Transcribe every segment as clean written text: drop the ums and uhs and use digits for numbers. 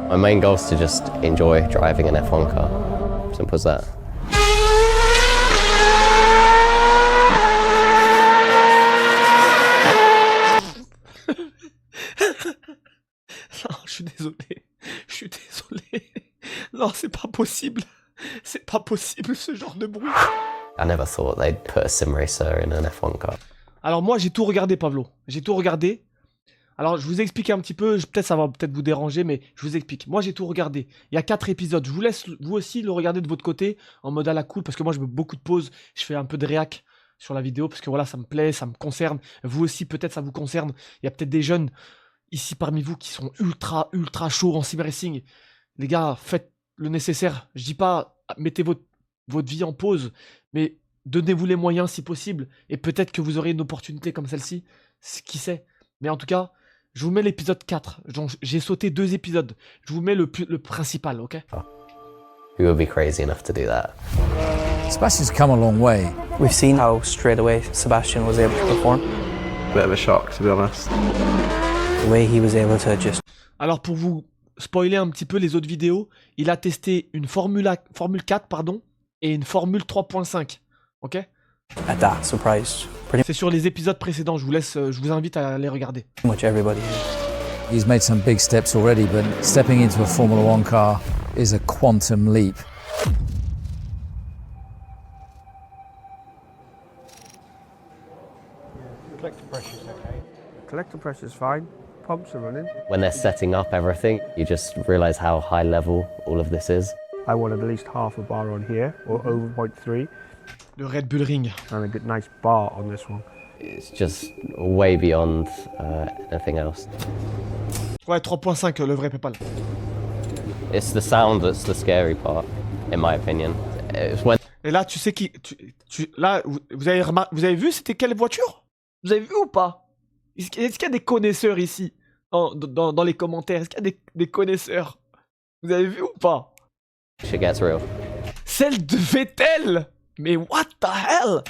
My main goal is to just enjoy driving an F1 car. Simple as that. Non, je suis désolé. Je suis désolé. Non, c'est pas possible. C'est pas possible ce genre de bruit. I never thought they'd put a sim racer in an F1 car. Alors moi, j'ai tout regardé, Pablo. J'ai tout regardé. Alors, je vous explique un petit peu. Peut-être ça va peut-être vous déranger, mais je vous explique. Moi, j'ai tout regardé. Il y a 4 épisodes. Je vous laisse, vous aussi, le regarder de votre côté, en mode à la cool, parce que moi, je mets beaucoup de pauses. Je fais un peu de réac sur la vidéo, parce que voilà, ça me plaît, ça me concerne. Vous aussi, peut-être ça vous concerne. Il y a peut-être des jeunes ici parmi vous qui sont ultra chauds en sim racing. Les gars, faites le nécessaire. Je dis pas, mettez votre vie en pause, mais donnez-vous les moyens si possible, et peut-être que vous aurez une opportunité comme celle-ci, qui sait. Mais en tout cas, je vous mets l'épisode 4, j'ai sauté 2 épisodes, je vous mets le principal, ok? Who would be crazy enough to do that? Sebastian's come a long way. We've seen how straight away Sebastian was able to perform. Bit of a shock, to be honest. The way he was able to just... Alors pour vous spoiler un petit peu les autres vidéos, il a testé une Formule 4, pardon, et une Formule 3.5, ok? At that, surprised C'est sur les épisodes précédents, je vous invite à les regarder. much everybody. He's made some big steps already, but stepping into a Formula One car is a quantum leap. Collector pressure's fine, pumps are running. When they're setting up everything, you just realize how high level all of this is. I want at least half a bar on here, or over 0.3, Le Red Bull Ring. and a good nice bar on this one. It's just way beyond anything else. Ouais, 3.5, le vrai PayPal. It's the sound that's the scary part, in my opinion. It's when Et là, tu sais qui... là, vous avez vu, c'était quelle voiture? Vous avez vu ou pas? Est-ce qu'il y a des connaisseurs ici? Dans les commentaires, est-ce qu'il y a des connaisseurs? Vous avez vu ou pas? shit gets real. Celle de Vettel! Mais what the hell?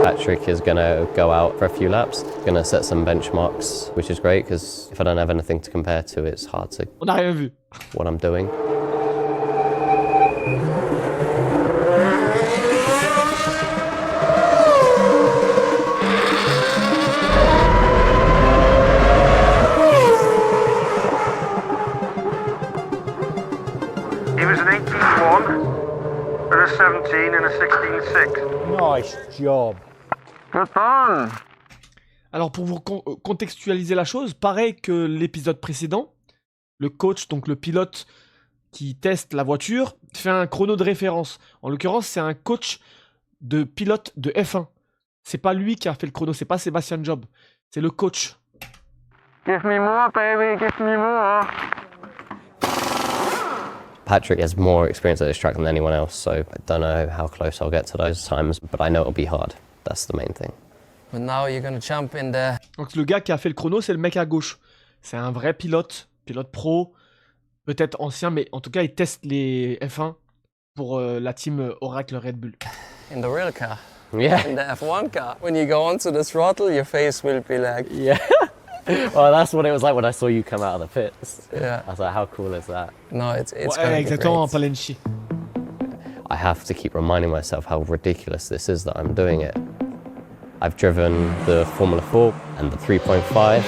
Patrick is gonna go out for a few laps, gonna set some benchmarks, which is great because if I don't have anything to compare to, it's hard to On n'a rien vu. what I'm doing. He was an 18-1, and a 17 and a 16-6. Nice job. Good fun! Alors pour vous contextualiser la chose, pareil que l'épisode précédent, le coach, donc le pilote qui teste la voiture, fait un chrono de référence. En l'occurrence, c'est un coach de pilote de F1. C'est pas lui qui a fait le chrono, c'est pas Sébastien Job, c'est le coach. Give me more, baby, give me more. Patrick has more experience at this track than anyone else, so I don't know how close I'll get to those times, but I know it'll be hard. That's the main thing. But now you're gonna jump in there. Donc le gars qui a fait le chrono, c'est le mec à gauche. C'est un vrai pilote pro, peut-être ancien, mais en tout cas, il teste les F1 pour la team Oracle Red Bull. In the real car. Yeah. In the F1 car. When you go onto the throttle, your face will be like... Yeah. Well, that's what it was like when I saw you come out of the pits. Yeah. I was like, how cool is that? No, it's Ouais, gonna be exactement, great. Palenchi. I have to keep reminding myself how ridiculous this is that I'm doing it. I've driven the Formula 4 and the 3.5.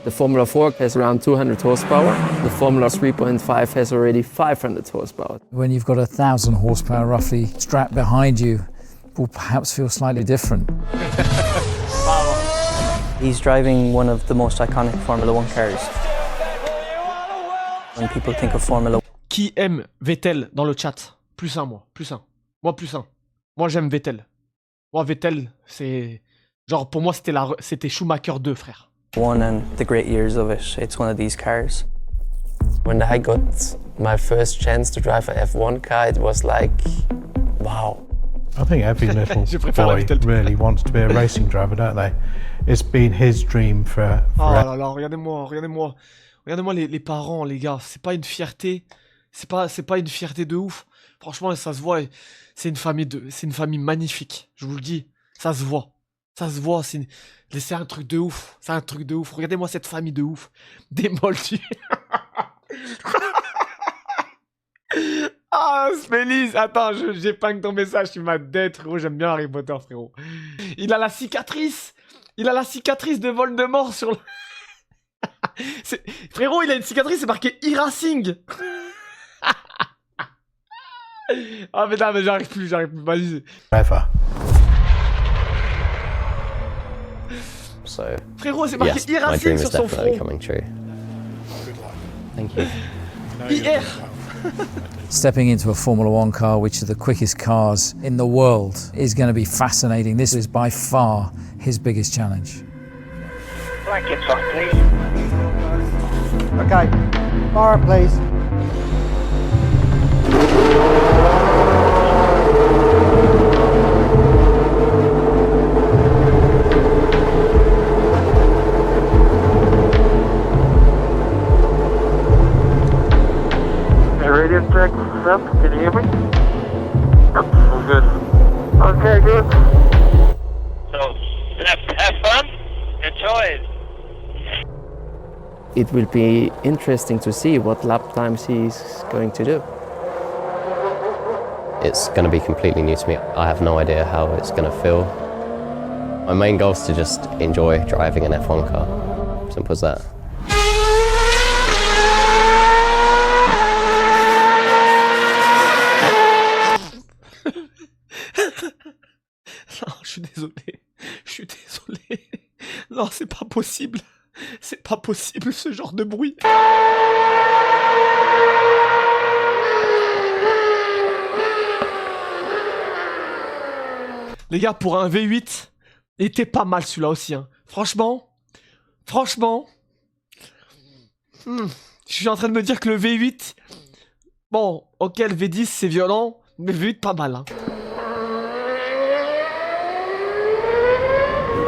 The Formula 4 has around 200 horsepower. The Formula 3.5 has already 500 horsepower. When you've got 1,000 horsepower roughly strapped behind you, it will perhaps feel slightly different. He's driving one of the most iconic Formula 1 cars. When people think of Formula 1, Qui aime Vettel dans le chat? Plus un, moi. Plus un. Moi, plus un. Moi, j'aime Vettel. Moi, Vettel, c'est... Genre, pour moi, c'était Schumacher 2, frère. and the great years of it, it's one of these cars. When I got my first chance to drive a F1 car, it was like, wow. I think every little Je préfère la boy Vettel. really wants to be a racing driver, don't they? It's been his dream for Oh là là, regardez-moi, regardez-moi. Regardez-moi les parents, les gars. C'est pas une fierté. C'est pas une fierté de ouf. Franchement, ça se voit. C'est une famille magnifique. Je vous le dis. Ça se voit. Ça se voit, c'est un truc de ouf. C'est un truc de ouf. Regardez-moi cette famille de ouf. Des moldus. Ah, Spélise, attends, j'épingle ton message, tu m'as dead, frérot, j'aime bien Harry Potter, frérot. Il a la cicatrice. Il a la cicatrice de Voldemort sur le... Frérot, il a une cicatrice, c'est marqué e-racing. Ah mais non, mais j'arrive plus, vas-y. Forever. So, Frérot, c'est marqué yes, my e-racing dream is sur son definitely front. coming true. Thank you. IR. Stepping into a Formula One car, which are the quickest cars in the world, is going to be fascinating. This is by far his biggest challenge. Blankets on, please. Okay, fire please. Radio check, Sam, can you hear me? Yep, all good. Okay, good. So, have fun, enjoy it. It will be interesting to see what lap times he's going to do. It's going to be completely new to me. I have no idea how it's going to feel. My main goal is to just enjoy driving an F1 car. Simple as that. Non, je suis désolé. Non, c'est pas possible. C'est pas possible ce genre de bruit. Les gars, pour un V8, il était pas mal celui-là aussi. Hein. Franchement. Je suis en train de me dire que le V8... Bon, ok, le V10 c'est violent, mais le V8 pas mal. Hein.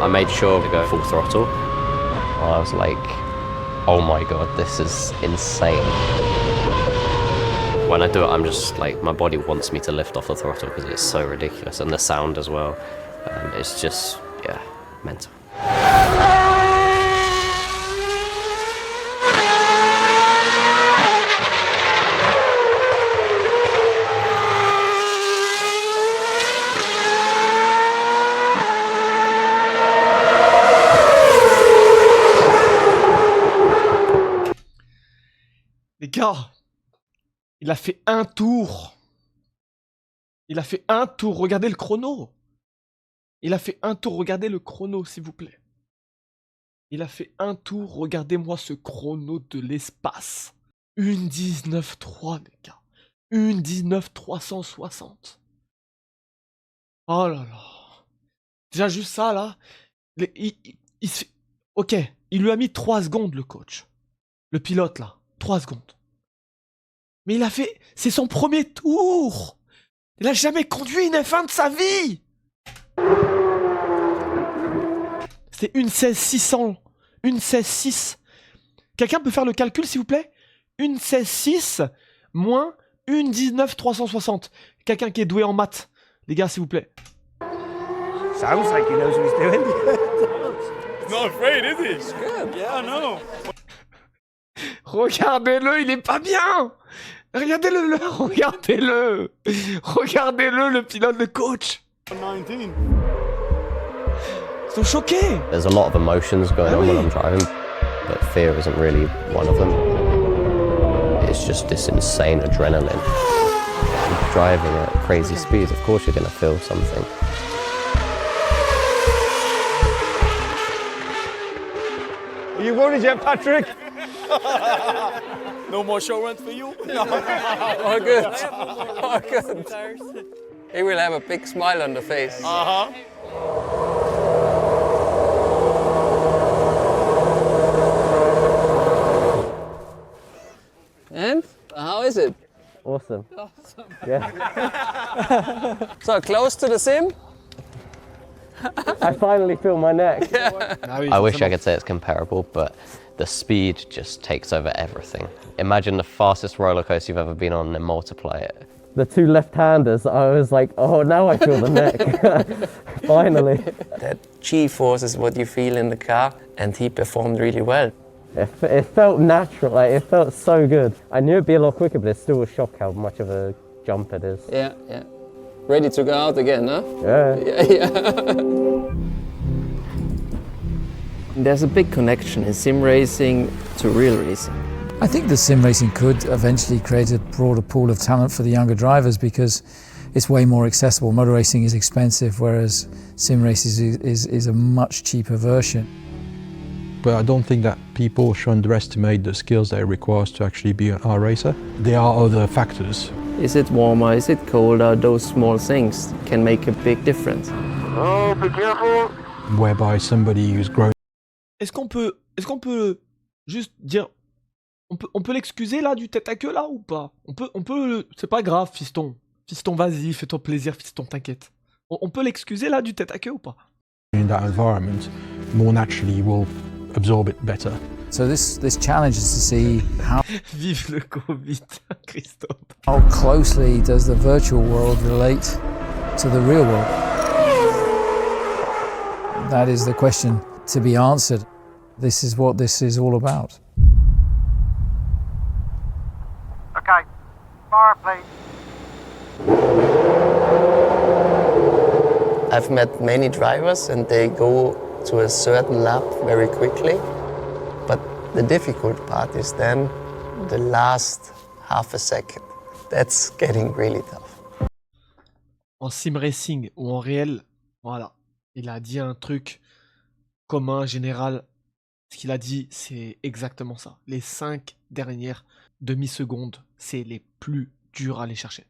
I made sure to go full throttle. I was like, oh my god, this is insane. When I do it, I'm just like, my body wants me to lift off the throttle because it's so ridiculous. And the sound as well. It's just, yeah, mental. Les gars, il a fait un tour. Regardez le chrono. Il a fait un tour, regardez le chrono, s'il vous plaît. Il a fait un tour, regardez-moi ce chrono de l'espace. 1:19.3, les gars. 1:19.360. Oh là là. Déjà, juste ça, là. Il se fait... Ok, il lui a mis 3 secondes, le coach. Le pilote, là. 3 secondes. Mais il a fait... C'est son premier tour. Il a jamais conduit une F1 de sa vie. C'était 1:16.600. 1:16.6. Quelqu'un peut faire le calcul, s'il vous plaît? 1:16.6 moins 1:19.360. Quelqu'un qui est doué en maths. Les gars, s'il vous plaît. Sounds like he knows what he's doing. He's not afraid, is he? It's good. Yeah, I know. Regardez-le, il est pas bien. Regardez-le, regardez-le. Regardez-le, le pilote, le coach. 19. Ils sont choqués. There's a lot of emotions going on when I'm driving, but fear isn't really one of them. It's just this insane adrenaline. Driving at crazy speeds, of course you're going to feel something. Are you worried yet, Patrick? No more show runs for you? All good. All good. He will have a big smile on the face. Uh-huh. And how is it? Awesome. So close to the sim? I finally feel my neck. Ah oui, I wish I could say it's comparable, but the speed just takes over everything. Imagine the fastest roller coaster you've ever been on and then multiply it the two left-handers, I was like, oh, now I feel the neck. Finally. That G-force is what you feel in the car, and he performed really well. It felt natural, like, it felt so good. I knew it'd be a lot quicker, but it's still a shock how much of a jump it is. Yeah, yeah. Ready to go out again, huh? Yeah. Yeah. There's a big connection in sim racing to real racing. I think the sim racing could eventually create a broader pool of talent for the younger drivers because it's way more accessible. Motor racing is expensive, whereas sim racing is a much cheaper version. But I don't think that people should underestimate the skills that it requires to actually be an iRacer. There are other factors. Is it warmer, is it colder? Those small things can make a big difference. Oh, be careful. Whereby somebody who's grown. Est-ce qu'on peut juste dire, on peut l'excuser là du tête à queue là ou pas? On peut, c'est pas grave, fiston. Fiston, vas-y, fais-toi plaisir, fiston, t'inquiète. On peut l'excuser là du tête à queue ou pas? In that environment, more naturally will absorb it better. So this challenge is to see how Vive le Covid, Christophe. how closely does the virtual world relate to the real world? That is the question to be answered. This is what this is all about. Okay, fire please. I've met many drivers and they go to a certain lap very quickly. But the difficult part is then the last half a second. That's getting really tough. En sim racing ou en réel, voilà. Il a dit un truc commun, général. Ce qu'il a dit, c'est exactement ça. Les 5 dernières demi-secondes, c'est les plus durs à aller chercher.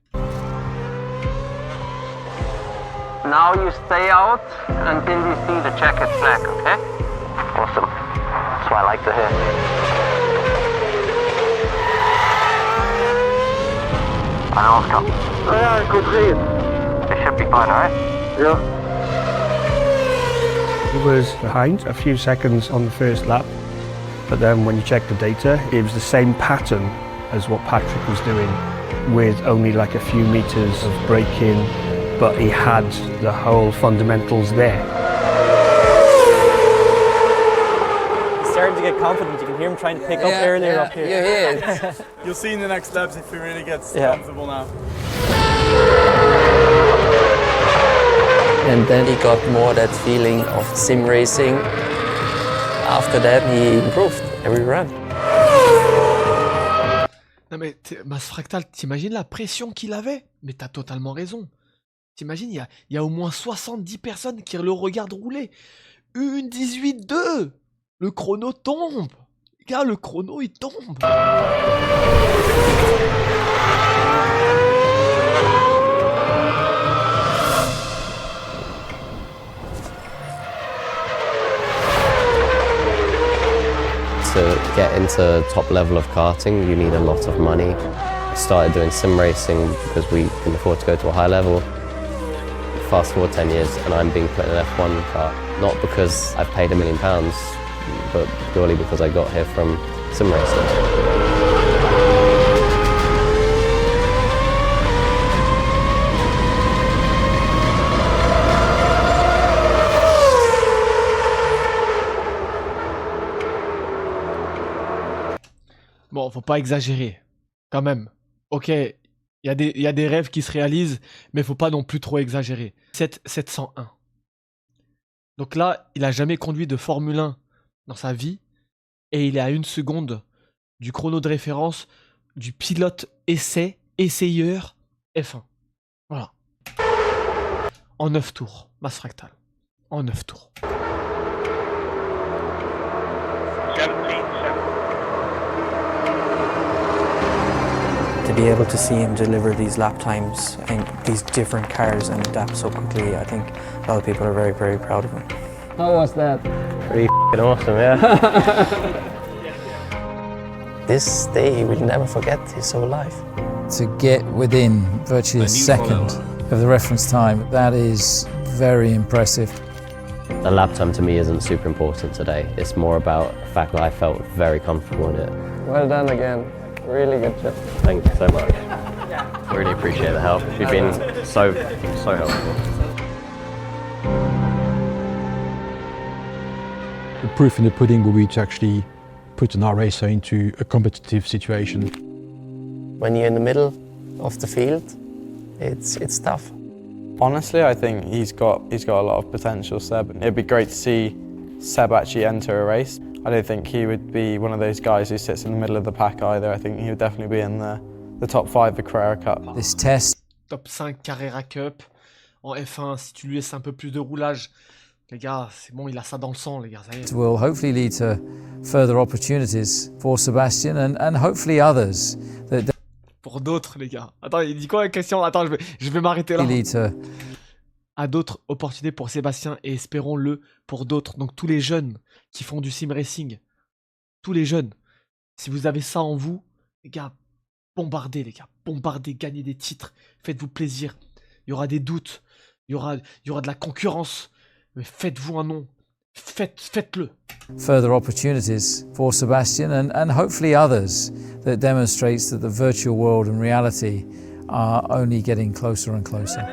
Now you stay out until you see the checkered flag, okay? Awesome. That's what I like to hear. I know, Oscar. Oh yeah, good see it. It should be fine, alright? Yeah. He was behind a few seconds on the first lap, but then when you check the data, it was the same pattern as what Patrick was doing, with only like a few meters of braking, but he had the whole fundamentals there. He's starting to get confident. You can hear him trying to pick up earlier up here. You hear it. You'll see in the next laps if he really gets comfortable now. And then he got more that feeling of sim racing. After that, he improved every run. Non mais, Mass Fractal, t'imagines la pression qu'il avait? Mais t'as totalement raison. T'imagines, il y a au moins 70 personnes qui le regardent rouler. Une 18-2. Le chrono tombe. Les gars, le chrono, il tombe. To get into top level of karting, you need a lot of money. I started doing sim racing because we can afford to go to a high level. Fast forward 10 years and I'm being put in an F1 car, not because I've paid £1 million, but purely because I got here from sim racing. Bon, faut pas exagérer, quand même. Ok, il y a des rêves qui se réalisent, mais faut pas non plus trop exagérer. 701. Donc là, il a jamais conduit de Formule 1 dans sa vie, et il est à 1 seconde du chrono de référence du pilote essayeur F1. Voilà. En 9 tours, Mass Fractal. En 9 tours. 17. To be able to see him deliver these lap times in these different cars and adapt so quickly, I think a lot of people are very, very proud of him. How was that? Pretty awesome, yeah. This day he will never forget his whole life. To get within virtually a second of the reference time, that is very impressive. The lap time to me isn't super important today. It's more about the fact that I felt very comfortable in it. Well done again. Really good job. Thank you so much. Really appreciate the help. You've been so helpful. The proof in the pudding will be to actually put an RAcer into a competitive situation. When you're in the middle of the field, it's tough. Honestly, I think he's got a lot of potential, Seb. It'd be great to see Seb actually enter a race. I don't think he would be one of those guys who sits in the middle of the pack either. I think he would definitely be in the top 5 of Carrera Cup. This test. Top 5 Carrera Cup. En F1, si tu lui laisses un peu plus de roulage, les gars, c'est bon, il a ça dans le sang, les gars. Ça y est. Will hopefully lead to further opportunities for Sebastian and hopefully others. Pour d'autres, les gars. Attends, il dit quoi, Christian? Attends, je vais m'arrêter là. À d'autres opportunités pour Sébastien et espérons-le pour d'autres. Donc tous les jeunes qui font du sim racing, tous les jeunes, si vous avez ça en vous, les gars, bombardez, gagnez des titres, faites-vous plaisir. Il y aura des doutes, il y aura de la concurrence, mais faites-vous un nom, faites-le. Further opportunities for Sebastian and hopefully others that demonstrates that the virtual world and reality are only getting closer and closer.